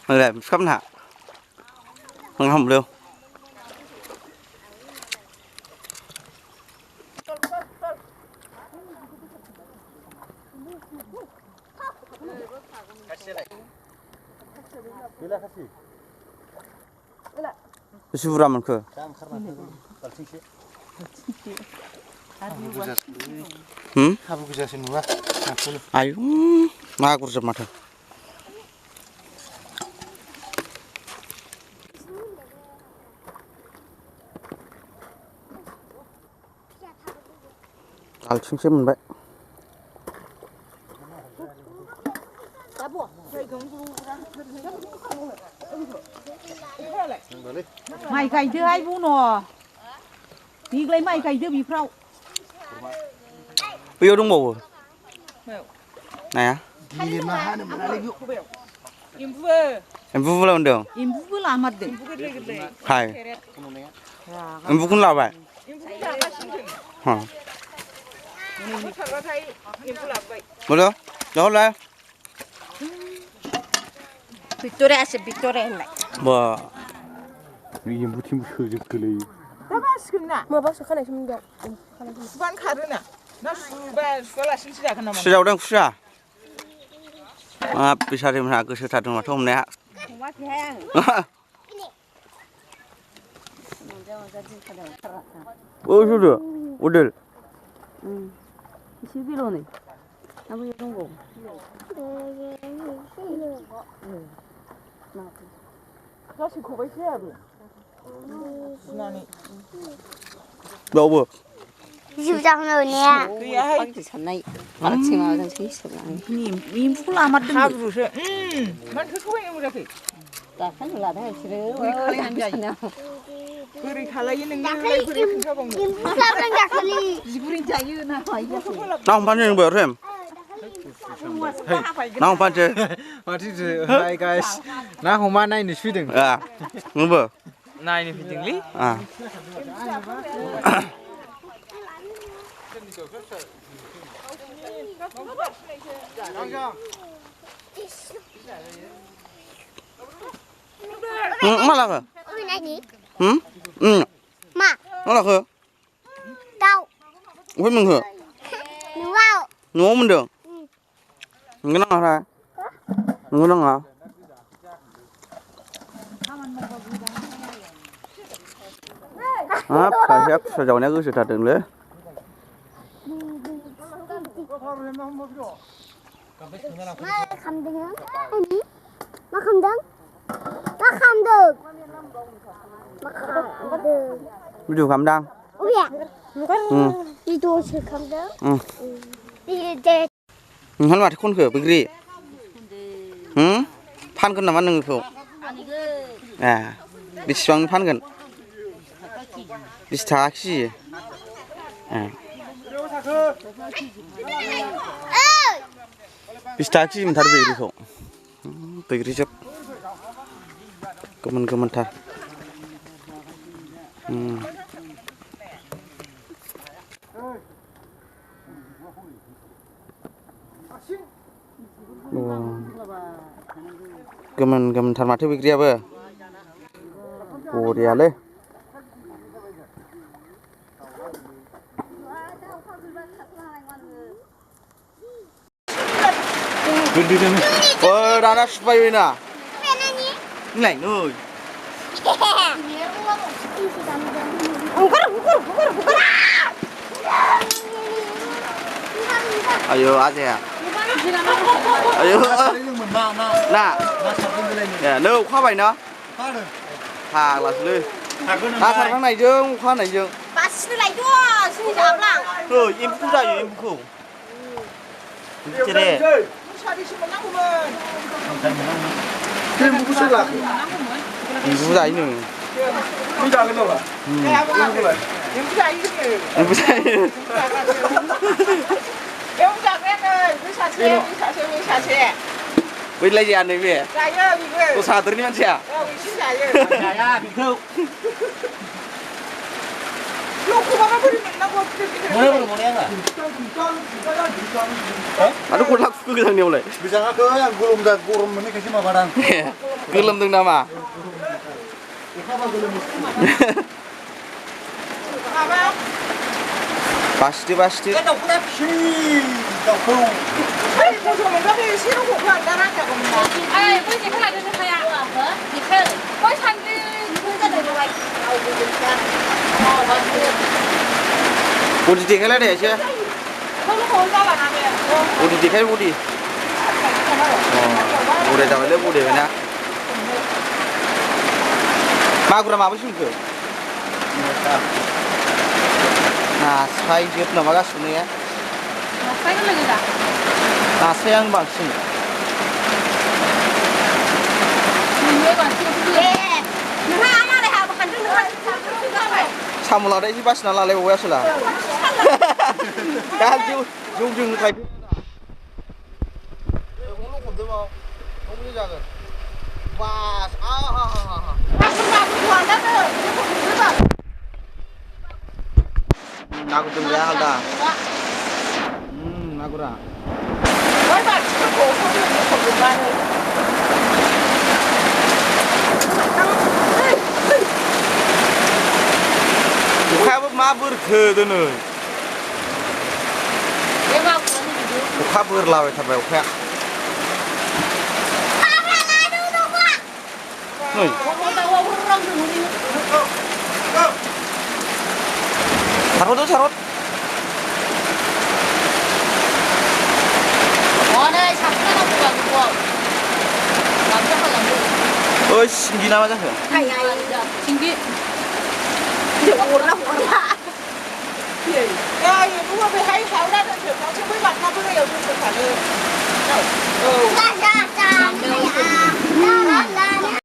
Rồi để khắp hạ. Không hầm luôn. Sudah mana? Habu kerja semua. Ayo, mana kerja mata? Alcing sih mana? Mày cày chưa ai vu nọ đi lấy mày cày chưa bị phao Bây giờ đúng mùa này á em vu làm được em vu làm mặt được hay em vu cũng làm vậy hả một đâu đó là Victoria sẽ Victoria lại bờ Ini mutim kerja kali. Mau bác số khăn này không được. sư đâu đang sư à bây giờ thì mình cứ sư thật mà thôi này ạ ôi chú được ôi được 11kg này nó bây giờ không gồm nó chỉ khổ với xe rồi đâu bữa Dịu dàng rồi nè. Bác chỉ chẳng này 아침에 와서 재밌어 님 풀라 맞든 다 주세요 만 그거 해 보자 나 하늘 나다 싫어 우리 칼이 한 잔이야 우리 칼이 있는 게 그래 큰가 먹는 Sao đang gạt đi? 지구린 자유나 이거 nào không bán trên bờ thêm nào không bán trên What is it? Hi guys. Nah, homa nai ni feeding. à ngư bờ Này này phải lý. à mà là hả Ôi này nhỉ? mà nó là hả Đâu? với mình hả Đúng không? nó mình được cái nó ra nó hả à phải xếp sao giàu này cứ sự thật đừng lấy Mà không được. Nhỉ? Mà không được. Mà không được. Mà không được. ví dụ cảm đang Ôi dạ. Đi đua sự không được. Đi để hắn mặt khôn khởi bực gì phan con làm ăn được không à đi xoắn phan gần đi taxi à đi taxi mình thắt về đi không bực gì chứ kemen thắt kemen thắt mặt bực gì vậy ồ đi à ơ đã bay bên à này ơi ayo aja ayo nè nè đâu khoa bài nó hàng là lư thằng thằng này chứ khoa này chứ bà xin lại cho xin giảm lặng. em cũng ra em cũng chơi đây Kim buku sila. em cũng ra nữa Ni dah kena apa? em ra ý kìa em cũng ra em ra cái này với xà xe với lấy gì ăn đấy về ra nhá bị cái tôi xả tới đi ăn chè bị xin ra nhá Ya, bikau. Aduh kurang aku ke tang mulai. Bisa nggak ke yang gurum ini kasih mah barang. Gelem teng nama. Pasti pasti. Udah dikai deh sih. Udah dikai udah. Oh, udah jalan deh udah mana. Magur apa sih itu? Nah, saya juga nama gas ini ya. Nah, saya yang bangsing. Samula deh sih pas nala lewo ya sudah. Kan jung kayak. Ngomong kudu mau. Ngomong jangan. Pas, Aku tunggu ya dah. Aku dah. Bukan mabur ke dulu. Bukan berlawan sampai bukan. Nih. Sarut tuh sarut. Oh, tinggi nama aja. tinggi. Dạ dạ